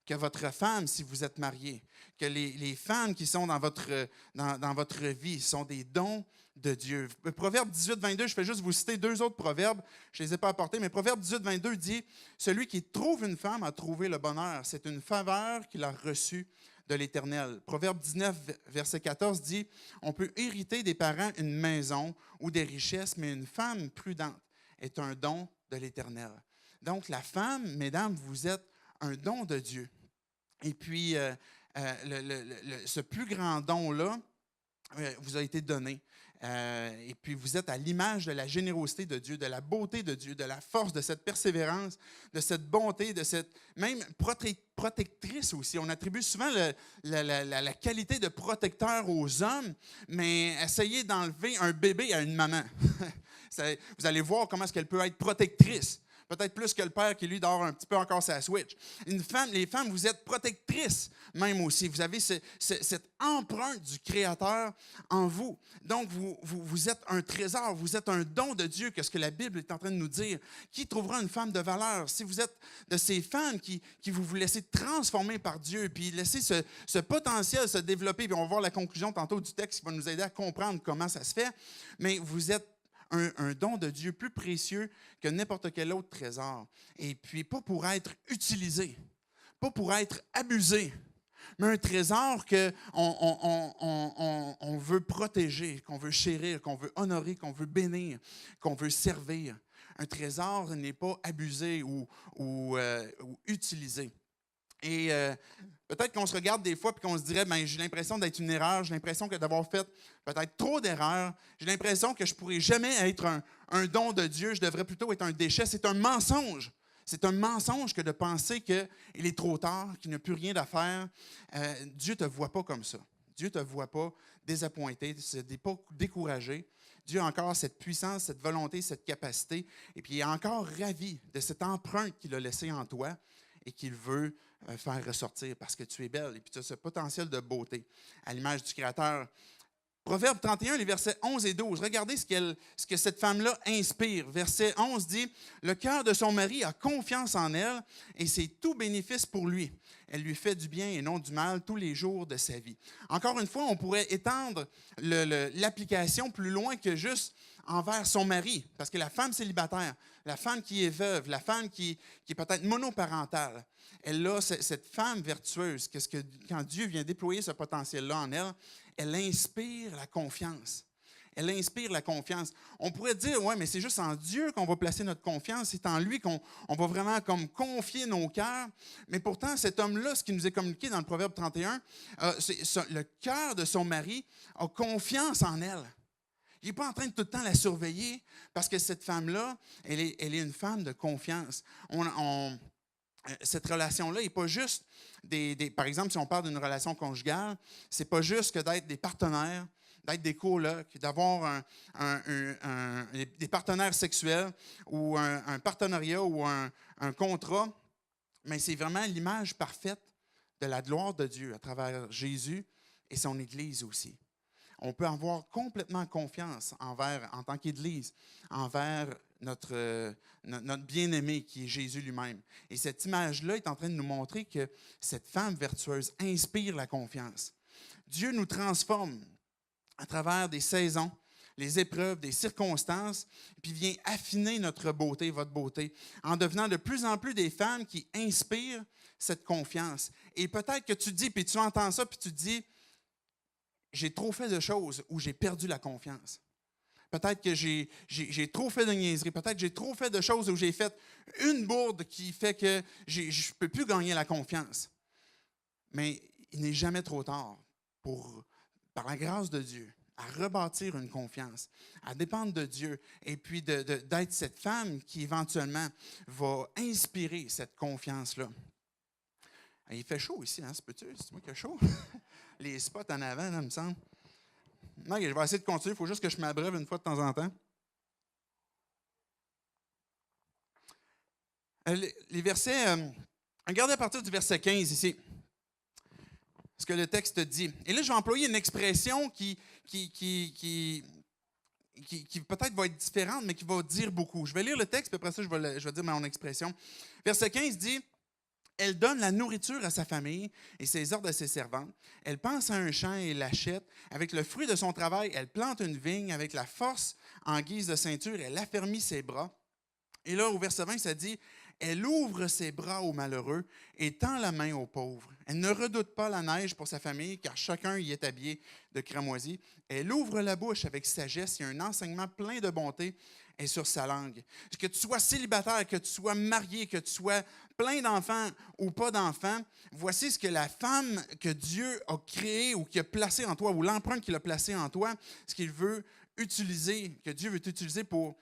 B: que votre femme, si vous êtes marié, que les femmes qui sont dans votre vie sont des dons de Dieu. Le Proverbe 18, 22, je fais juste vous citer deux autres proverbes, je ne les ai pas apportés, mais Proverbe 18, 22 dit « Celui qui trouve une femme a trouvé le bonheur, c'est une faveur qu'il a reçue de l'Éternel. » Proverbe 19, verset 14 dit « On peut hériter des parents une maison ou des richesses, mais une femme prudente est un don de l'Éternel. » Donc la femme, mesdames, vous êtes un don de Dieu. Et puis, ce plus grand don-là vous a été donné. Et puis, vous êtes à l'image de la générosité de Dieu, de la beauté de Dieu, de la force, de cette persévérance, de cette bonté, de cette même protectrice aussi. On attribue souvent la qualité de protecteur aux hommes, mais essayez d'enlever un bébé à une maman. Vous allez voir comment est-ce qu'elle peut être protectrice. Peut-être plus que le père qui, lui, dort un petit peu encore sa Switch. Les femmes, vous êtes protectrices même aussi. Vous avez cette empreinte du Créateur en vous. Donc, vous êtes un trésor, vous êtes un don de Dieu, que ce que la Bible est en train de nous dire. Qui trouvera une femme de valeur? Si vous êtes de ces femmes qui vous laissez transformer par Dieu, puis laissez ce potentiel se développer, puis on va voir la conclusion tantôt du texte qui va nous aider à comprendre comment ça se fait, mais vous êtes un don de Dieu plus précieux que n'importe quel autre trésor. Et puis, pas pour être utilisé, pas pour être abusé, mais un trésor qu'on veut protéger, qu'on veut chérir, qu'on veut honorer, qu'on veut bénir, qu'on veut servir. Un trésor n'est pas abusé ou utilisé. Et peut-être qu'on se regarde des fois et qu'on se dirait, ben, j'ai l'impression d'être une erreur, j'ai l'impression d'avoir fait peut-être trop d'erreurs, j'ai l'impression que je ne pourrai jamais être un don de Dieu, je devrais plutôt être un déchet. C'est un mensonge. C'est un mensonge que de penser qu'il est trop tard, qu'il n'y a plus rien à faire. Dieu ne te voit pas comme ça. Dieu ne te voit pas désappointé, pas découragé. Dieu a encore cette puissance, cette volonté, cette capacité. Et puis, il est encore ravi de cette empreinte qu'il a laissée en toi et qu'il veut faire ressortir parce que tu es belle et puis tu as ce potentiel de beauté à l'image du Créateur. Proverbe 31, les versets 11 et 12. Regardez ce que cette femme-là inspire. Verset 11 dit, « Le cœur de son mari a confiance en elle et c'est tout bénéfice pour lui. Elle lui fait du bien et non du mal tous les jours de sa vie. » Encore une fois, on pourrait étendre l'application plus loin que juste envers son mari. Parce que la femme célibataire, la femme qui est veuve, la femme qui est peut-être monoparentale, elle a cette femme vertueuse. Quand Dieu vient déployer ce potentiel-là en elle, elle inspire la confiance. Elle inspire la confiance. On pourrait dire, oui, mais c'est juste en Dieu qu'on va placer notre confiance. C'est en lui qu'on va vraiment comme confier nos cœurs. Mais pourtant, cet homme-là, ce qui nous est communiqué dans le Proverbe 31, le cœur de son mari a confiance en elle. Il n'est pas en train de tout le temps la surveiller parce que cette femme-là, elle est une femme de confiance. Cette relation-là n'est pas juste par exemple, si on parle d'une relation conjugale, ce n'est pas juste que d'être des partenaires, d'être des colocs, d'avoir des partenaires sexuels ou un partenariat ou un contrat, mais c'est vraiment l'image parfaite de la gloire de Dieu à travers Jésus et son Église aussi. On peut avoir complètement confiance en tant qu'Église, envers notre bien-aimé qui est Jésus lui-même. Et cette image-là est en train de nous montrer que cette femme vertueuse inspire la confiance. Dieu nous transforme à travers des saisons, les épreuves, des circonstances, puis vient affiner notre beauté, votre beauté, en devenant de plus en plus des femmes qui inspirent cette confiance. Et peut-être que tu dis, puis tu entends ça, puis tu te dis, j'ai trop fait de choses où j'ai perdu la confiance. Peut-être que j'ai trop fait de niaiseries. Peut-être que j'ai trop fait de choses où j'ai fait une bourde qui fait que je ne peux plus gagner la confiance. Mais il n'est jamais trop tard par la grâce de Dieu, à rebâtir une confiance, à dépendre de Dieu et puis d'être cette femme qui éventuellement va inspirer cette confiance-là. Il fait chaud ici, hein, c'est moi qui ai chaud? Les spots en avant, là, il me semble. Non, je vais essayer de continuer, il faut juste que je m'abreuve une fois de temps en temps. Les versets, regardez à partir du verset 15 ici, ce que le texte dit. Et là, je vais employer une expression qui peut-être va être différente, mais qui va dire beaucoup. Je vais lire le texte, puis après ça, je vais dire mon expression. Verset 15 dit, « Elle donne la nourriture à sa famille et ses ordres à ses servantes. Elle pense à un champ et l'achète. Avec le fruit de son travail, elle plante une vigne. Avec la force en guise de ceinture, elle affermit ses bras. » Et là, au verset 20, ça dit, « Elle ouvre ses bras aux malheureux et tend la main aux pauvres. Elle ne redoute pas la neige pour sa famille, car chacun y est habillé de cramoisi. Elle ouvre la bouche avec sagesse et un enseignement plein de bonté est sur sa langue. » Que tu sois célibataire, que tu sois marié, que tu sois plein d'enfants ou pas d'enfants, voici ce que la femme que Dieu a créée ou qui a placée en toi, ou l'empreinte qu'il a placée en toi, ce qu'il veut utiliser, que Dieu veut utiliser pour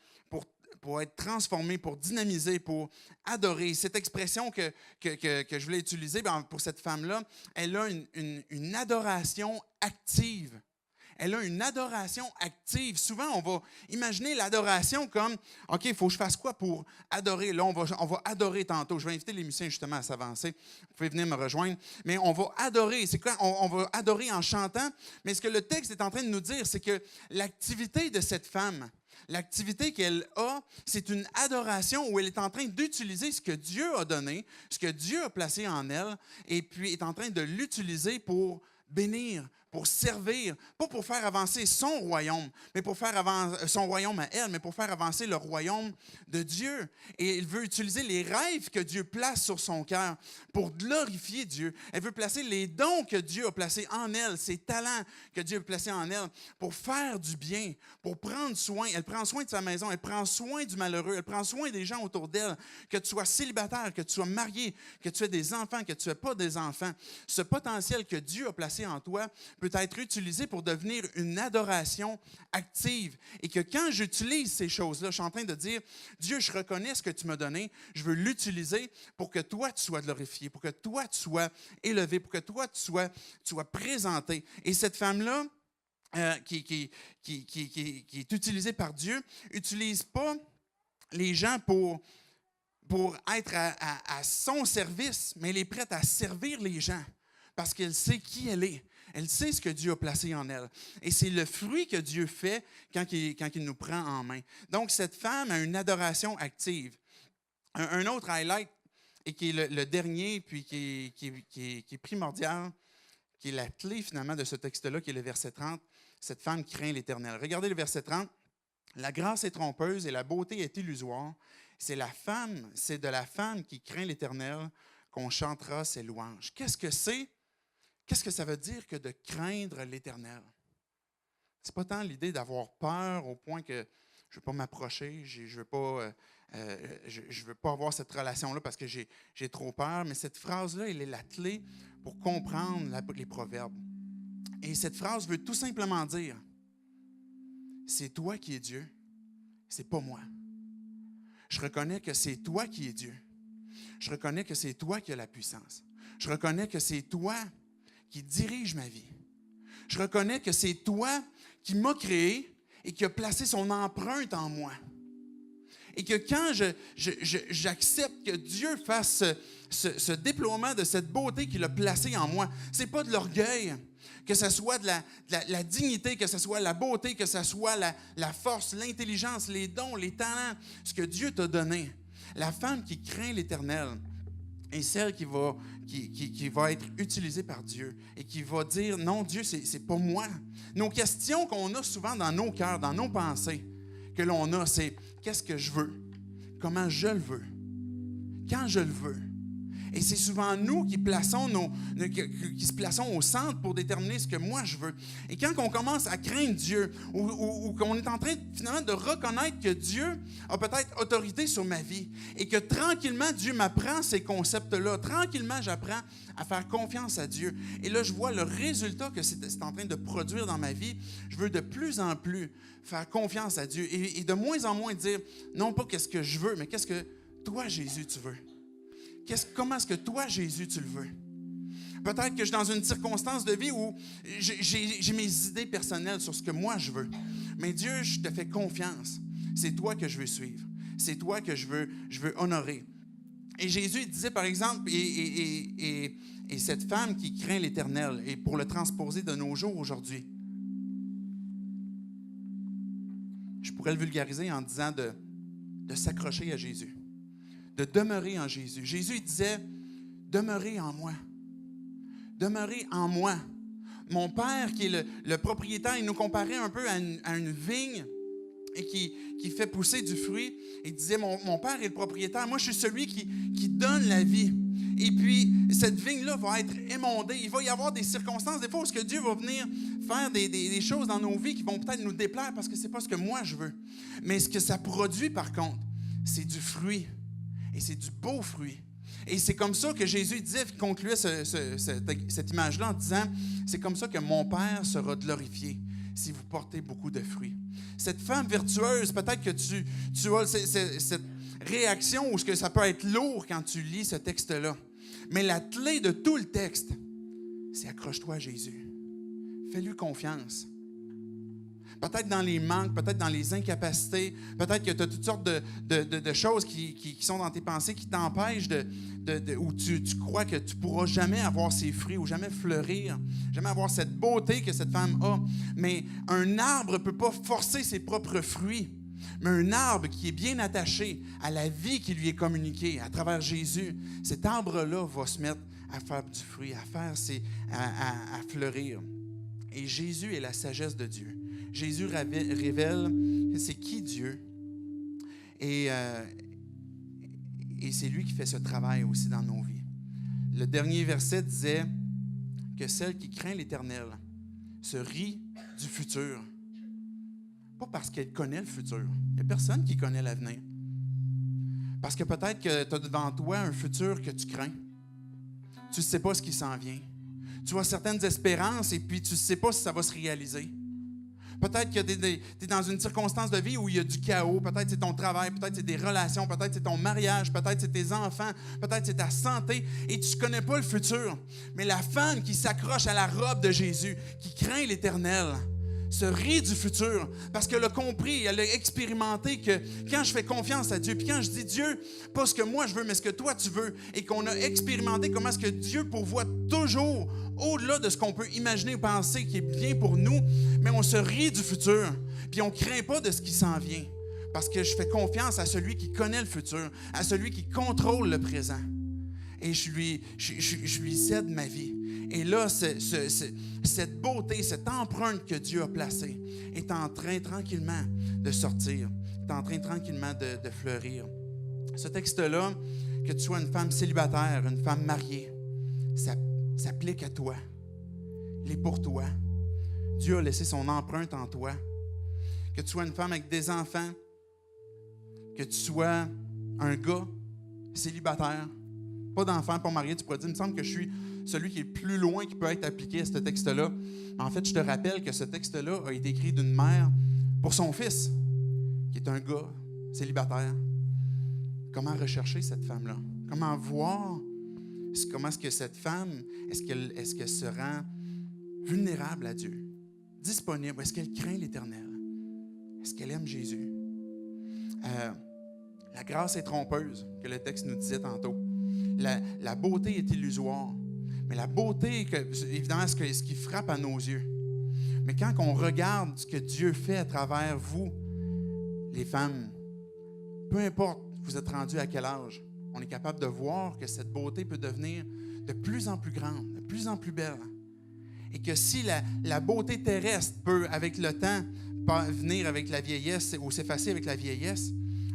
B: être transformé, pour dynamiser, pour adorer. Cette expression que je voulais utiliser pour cette femme-là, elle a une adoration active. Elle a une adoration active. Souvent, on va imaginer l'adoration comme, OK, il faut que je fasse quoi pour adorer? Là, on va adorer tantôt. Je vais inviter les musiciens justement à s'avancer. Vous pouvez venir me rejoindre. Mais on va adorer. C'est quoi? On va adorer en chantant. Mais ce que le texte est en train de nous dire, c'est que l'activité de cette femme, l'activité qu'elle a, c'est une adoration où elle est en train d'utiliser ce que Dieu a donné, ce que Dieu a placé en elle, et puis est en train de l'utiliser pour bénir, pour servir, pas pour faire avancer son royaume, mais pour faire avancer son royaume à elle, mais pour faire avancer le royaume de Dieu. Et elle veut utiliser les rêves que Dieu place sur son cœur pour glorifier Dieu. Elle veut placer les dons que Dieu a placés en elle, ses talents que Dieu a placés en elle, pour faire du bien, pour prendre soin. Elle prend soin de sa maison, elle prend soin du malheureux, elle prend soin des gens autour d'elle, que tu sois célibataire, que tu sois marié, que tu aies des enfants, que tu n'aies pas des enfants. Ce potentiel que Dieu a placé en toi peut être utilisé pour devenir une adoration active. Et que quand j'utilise ces choses-là, je suis en train de dire, Dieu, je reconnais ce que tu m'as donné, je veux l'utiliser pour que toi, tu sois glorifié, pour que toi, tu sois élevé, pour que toi, tu sois présenté. Et cette femme-là, qui est utilisée par Dieu, n'utilise pas les gens pour être à son service, mais elle est prête à servir les gens parce qu'elle sait qui elle est. Elle sait ce que Dieu a placé en elle. Et c'est le fruit que Dieu fait quand il nous prend en main. Donc, cette femme a une adoration active. Un autre highlight, et qui est le dernier, puis qui est primordial, qui est la clé finalement de ce texte-là, qui est le verset 30. Cette femme craint l'Éternel. Regardez le verset 30. La grâce est trompeuse et la beauté est illusoire. C'est de la femme qui craint l'Éternel qu'on chantera ses louanges. Qu'est-ce que c'est? Qu'est-ce que ça veut dire que de craindre l'Éternel? Ce n'est pas tant l'idée d'avoir peur au point que je ne veux pas m'approcher, je ne veux pas avoir cette relation-là parce que j'ai trop peur, mais cette phrase-là, elle est la clé pour comprendre les proverbes. Et cette phrase veut tout simplement dire, c'est toi qui es Dieu, c'est pas moi. Je reconnais que c'est toi qui es Dieu. Je reconnais que c'est toi qui as la puissance. Je reconnais que c'est toi qui dirige ma vie. Je reconnais que c'est toi qui m'as créé et qui a placé son empreinte en moi. Et que quand j'accepte que Dieu fasse ce déploiement de cette beauté qu'il a placée en moi, ce n'est pas de l'orgueil, que ce soit de la dignité, que ce soit la beauté, que ce soit la force, l'intelligence, les dons, les talents, ce que Dieu t'a donné. La femme qui craint l'Éternel est celle qui va être utilisée par Dieu et qui va dire, non, Dieu, c'est pas moi. Nos questions qu'on a souvent dans nos cœurs, dans nos pensées, que l'on a, c'est qu'est-ce que je veux? Comment je le veux? Quand je le veux? Et c'est souvent nous qui se plaçons au centre pour déterminer ce que moi je veux. Et quand on commence à craindre Dieu, ou qu'on est en train finalement de reconnaître que Dieu a peut-être autorité sur ma vie, et que tranquillement Dieu m'apprend ces concepts-là, tranquillement j'apprends à faire confiance à Dieu. Et là, je vois le résultat que c'est en train de produire dans ma vie. Je veux de plus en plus faire confiance à Dieu et de moins en moins dire, non pas qu'est-ce que je veux, mais qu'est-ce que toi, Jésus, tu veux. Comment est-ce que toi, Jésus, tu le veux? Peut-être que je suis dans une circonstance de vie où j'ai mes idées personnelles sur ce que moi je veux. Mais Dieu, je te fais confiance. C'est toi que je veux suivre. C'est toi que je veux honorer. Et Jésus il disait, par exemple, et cette femme qui craint l'Éternel, et pour le transposer de nos jours aujourd'hui, je pourrais le vulgariser en disant de s'accrocher à Jésus. De demeurer en Jésus. Jésus il disait, demeurez en moi. Demeurez en moi. Mon Père, qui est le propriétaire, il nous comparait un peu à une vigne et qui fait pousser du fruit. Il disait, mon Père est le propriétaire. Moi, je suis celui qui donne la vie. Et puis, cette vigne-là va être émondée. Il va y avoir des circonstances, des fois, où Dieu va venir faire des choses dans nos vies qui vont peut-être nous déplaire parce que ce n'est pas ce que moi je veux. Mais ce que ça produit, par contre, c'est du fruit. Et c'est du beau fruit. Et c'est comme ça que Jésus disait, il concluait cette image-là en disant, c'est comme ça que mon Père sera glorifié si vous portez beaucoup de fruits. Cette femme vertueuse, peut-être que tu as cette réaction où ça peut être lourd quand tu lis ce texte-là. Mais la clé de tout le texte, c'est accroche-toi à Jésus. Fais-lui confiance. Peut-être dans les manques, peut-être dans les incapacités, peut-être que tu as toutes sortes de choses qui sont dans tes pensées qui t'empêchent où tu crois que tu ne pourras jamais avoir ces fruits ou jamais fleurir, jamais avoir cette beauté que cette femme a. Mais un arbre ne peut pas forcer ses propres fruits. Mais un arbre qui est bien attaché à la vie qui lui est communiquée à travers Jésus, cet arbre-là va se mettre à faire du fruit, à fleurir. Et Jésus est la sagesse de Dieu. Jésus révèle c'est qui Dieu. Et c'est lui qui fait ce travail aussi dans nos vies. Le dernier verset disait que celle qui craint l'Éternel se rit du futur. Pas parce qu'elle connaît le futur. Il n'y a personne qui connaît l'avenir. Parce que peut-être que tu as devant toi un futur que tu crains. Tu ne sais pas ce qui s'en vient. Tu as certaines espérances et puis tu ne sais pas si ça va se réaliser. Peut-être que tu es dans une circonstance de vie où il y a du chaos. Peut-être c'est ton travail, peut-être c'est des relations, peut-être c'est ton mariage, peut-être c'est tes enfants, peut-être c'est ta santé et tu ne connais pas le futur. Mais la femme qui s'accroche à la robe de Jésus, qui craint l'Éternel, se rit du futur parce qu'elle a compris, elle a expérimenté que quand je fais confiance à Dieu, puis quand je dis Dieu, pas ce que moi je veux, mais ce que toi tu veux, et qu'on a expérimenté comment est-ce que Dieu pourvoit toujours au-delà de ce qu'on peut imaginer ou penser qui est bien pour nous, mais on se rit du futur, puis on ne craint pas de ce qui s'en vient parce que je fais confiance à celui qui connaît le futur, à celui qui contrôle le présent. Et je lui cède ma vie. Et là, cette beauté, cette empreinte que Dieu a placée est en train tranquillement de sortir, est en train tranquillement de fleurir. Ce texte-là, que tu sois une femme célibataire, une femme mariée, ça s'applique à toi. Il est pour toi. Dieu a laissé son empreinte en toi. Que tu sois une femme avec des enfants, que tu sois un gars célibataire, pas d'enfant, pas marié, tu pourrais dire, il me semble que je suis celui qui est le plus loin qui peut être appliqué à ce texte-là. En fait, je te rappelle que ce texte-là a été écrit d'une mère pour son fils, qui est un gars célibataire. Comment rechercher cette femme-là? Comment voir comment est-ce que cette femme, est-ce qu'elle se rend vulnérable à Dieu, disponible? Est-ce qu'elle craint l'Éternel? Est-ce qu'elle aime Jésus? La grâce est trompeuse, que le texte nous disait tantôt. La beauté est illusoire. Mais la beauté, évidemment, c'est ce qui frappe à nos yeux. Mais quand on regarde ce que Dieu fait à travers vous, les femmes, peu importe vous êtes rendus à quel âge, on est capable de voir que cette beauté peut devenir de plus en plus grande, de plus en plus belle. Et que si la beauté terrestre peut, avec le temps, venir avec la vieillesse ou s'effacer avec la vieillesse,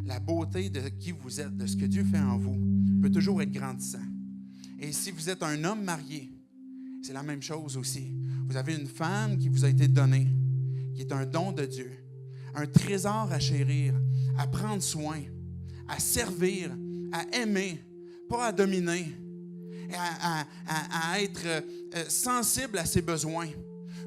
B: la beauté de qui vous êtes, de ce que Dieu fait en vous, peut toujours être grandissant. Et si vous êtes un homme marié, c'est la même chose aussi. Vous avez une femme qui vous a été donnée, qui est un don de Dieu, un trésor à chérir, à prendre soin, à servir, à aimer, pas à dominer, à être sensible à ses besoins.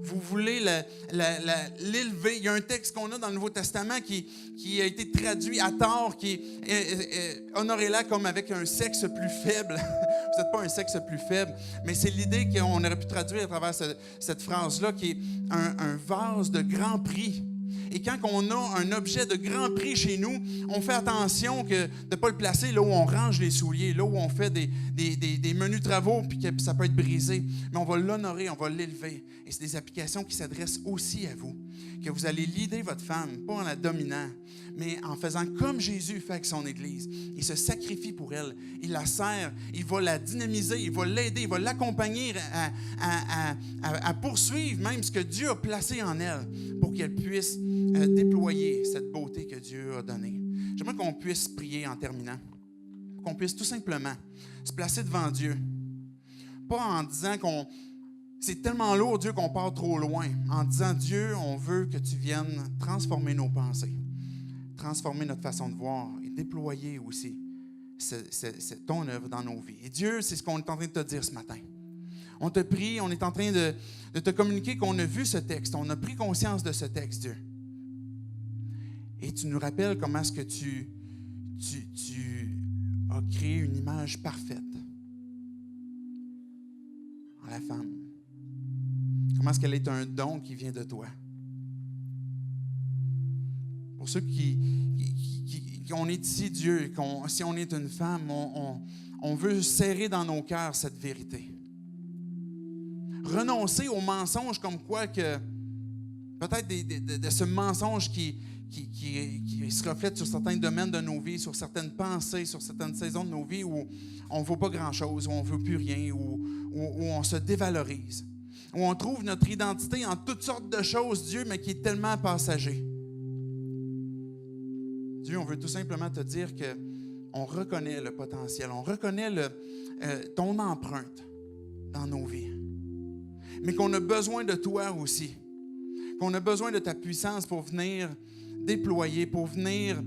B: Vous voulez l'élever. Il y a un texte qu'on a dans le Nouveau Testament qui a été traduit à tort, qui est honorez-la comme avec un sexe plus faible. Vous n'êtes pas un sexe plus faible, mais c'est l'idée qu'on aurait pu traduire à travers cette phrase-là, qui est un vase de grand prix. Et quand on a un objet de grand prix chez nous, on fait attention de ne pas le placer là où on range les souliers, là où on fait des menus travaux, puis que ça peut être brisé. Mais on va l'honorer, on va l'élever. Et c'est des applications qui s'adressent aussi à vous. Que vous allez leader votre femme, pas en la dominant, mais en faisant comme Jésus fait avec son Église. Il se sacrifie pour elle, il la sert, il va la dynamiser, il va l'aider, il va l'accompagner à poursuivre même ce que Dieu a placé en elle pour qu'elle puisse déployer cette beauté que Dieu a donnée. J'aimerais qu'on puisse prier en terminant, qu'on puisse tout simplement se placer devant Dieu, pas en disant c'est tellement lourd, Dieu, qu'on part trop loin, en disant, Dieu, on veut que tu viennes transformer nos pensées, transformer notre façon de voir et déployer aussi ton œuvre dans nos vies. Et Dieu, c'est ce qu'on est en train de te dire ce matin. On te prie, on est en train de te communiquer qu'on a vu ce texte, on a pris conscience de ce texte, Dieu. Et tu nous rappelles comment est-ce que tu as créé une image parfaite en la femme. Comment est-ce qu'elle est un don qui vient de toi? Pour ceux on est ici, Dieu, si on est une femme, on veut serrer dans nos cœurs cette vérité. Renoncer aux mensonges comme quoi que peut-être de ce mensonge qui se reflète sur certains domaines de nos vies, sur certaines pensées, sur certaines saisons de nos vies où on ne vaut pas grand-chose, où on ne veut plus rien, où on se dévalorise. où on trouve notre identité en toutes sortes de choses, Dieu, mais qui est tellement passager. Dieu, on veut tout simplement te dire qu'on reconnaît le potentiel, on reconnaît ton empreinte dans nos vies, mais qu'on a besoin de toi aussi, qu'on a besoin de ta puissance pour venir déployer, pour venir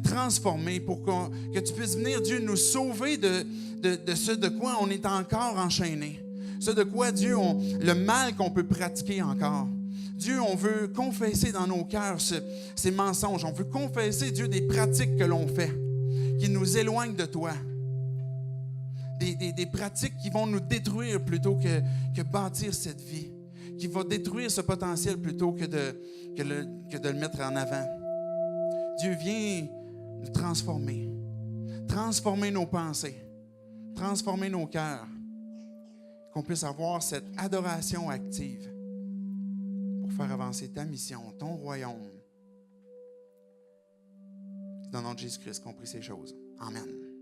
B: transformer, pour que tu puisses venir, Dieu, nous sauver de ce de quoi on est encore enchaîné, ce de quoi, Dieu, le mal qu'on peut pratiquer encore. Dieu, on veut confesser dans nos cœurs ces mensonges, on veut confesser, Dieu, des pratiques que l'on fait, qui nous éloignent de toi, des pratiques qui vont nous détruire plutôt que bâtir cette vie, qui va détruire ce potentiel plutôt que de le mettre en avant. Dieu, viens nous transformer nos pensées, transformer nos cœurs, qu'on puisse avoir cette adoration active pour faire avancer ta mission, ton royaume. C'est dans le nom de Jésus-Christ qu'on prie ces choses. Amen.